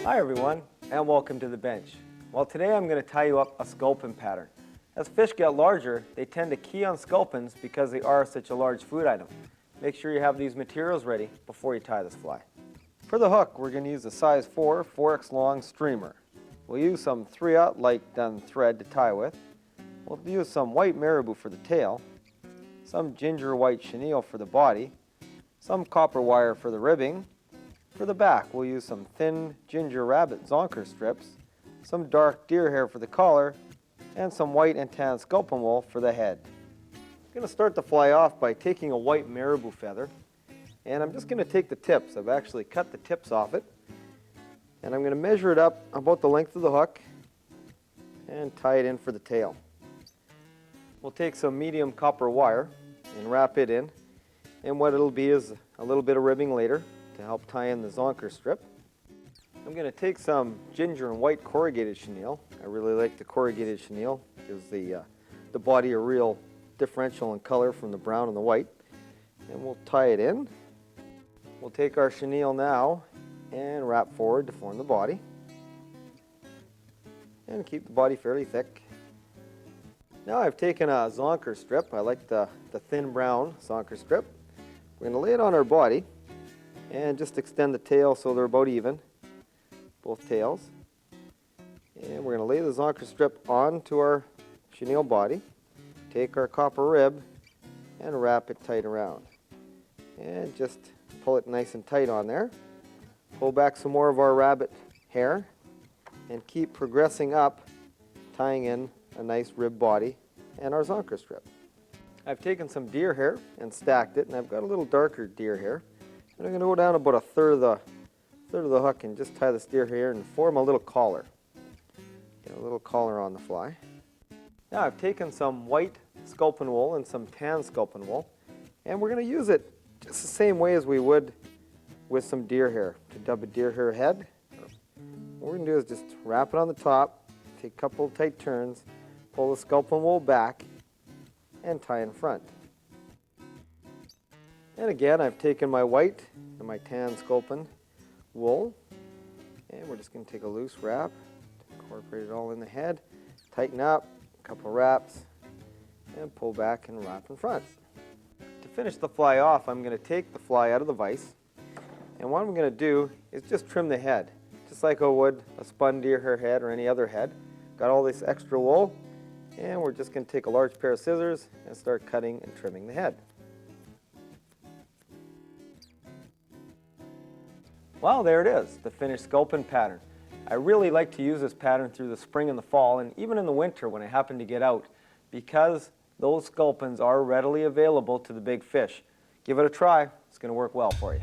Hi everyone, and welcome to the bench. Well, today I'm going to tie you up a sculpin pattern. As fish get larger, they tend to key on sculpins because they are such a large food item. Make sure you have these materials ready before you tie this fly. For the hook, we're going to use a size 4 4x long streamer. We'll use some 3/0 light done thread to tie with. We'll use some white marabou for the tail, some ginger white chenille for the body, some copper wire for the ribbing. For the back, we'll use some thin ginger rabbit zonker strips, some dark deer hair for the collar, and some white and tan sculpin wool for the head. I'm going to start the fly off by taking a white marabou feather, and I'm just going to take the tips. I've actually cut the tips off it, and I'm going to measure it up about the length of the hook and tie it in for the tail. We'll take some medium copper wire and wrap it in, and what it'll be is a little bit of ribbing later to help tie in the zonker strip. I'm going to take some ginger and white corrugated chenille. I really like the corrugated chenille. It gives the body a real differential in color from the brown and the white. And we'll tie it in. We'll take our chenille now and wrap forward to form the body. And keep the body fairly thick. Now I've taken a zonker strip. I like the thin brown zonker strip. We're going to lay it on our body and just extend the tail so they're about even, both tails. And we're going to lay the zonker strip onto our chenille body, take our copper rib and wrap it tight around. And just pull it nice and tight on there. Pull back some more of our rabbit hair and keep progressing up, tying in a nice rib body and our zonker strip. I've taken some deer hair and stacked it, and I've got a little darker deer hair. And I'm going to go down about a third of the hook and just tie this deer hair and form a little collar. Get a little collar on the fly. Now I've taken some white sculpin wool and some tan sculpin wool, and we're going to use it just the same way as we would with some deer hair to dub a deer hair head. What we're going to do is just wrap it on the top, take a couple of tight turns, pull the sculpin wool back, and tie in front. And again, I've taken my white and my tan sculpin wool, and we're just going to take a loose wrap, incorporate it all in the head, tighten up, a couple wraps, and pull back and wrap in front. To finish the fly off, I'm going to take the fly out of the vise, and what I'm going to do is just trim the head, just like I would a spun deer hair head or any other head. Got all this extra wool, and we're just going to take a large pair of scissors and start cutting and trimming the head. Well, there it is, the finished sculpin pattern. I really like to use this pattern through the spring and the fall, and even in the winter when I happen to get out, because those sculpins are readily available to the big fish. Give it a try, it's going to work well for you.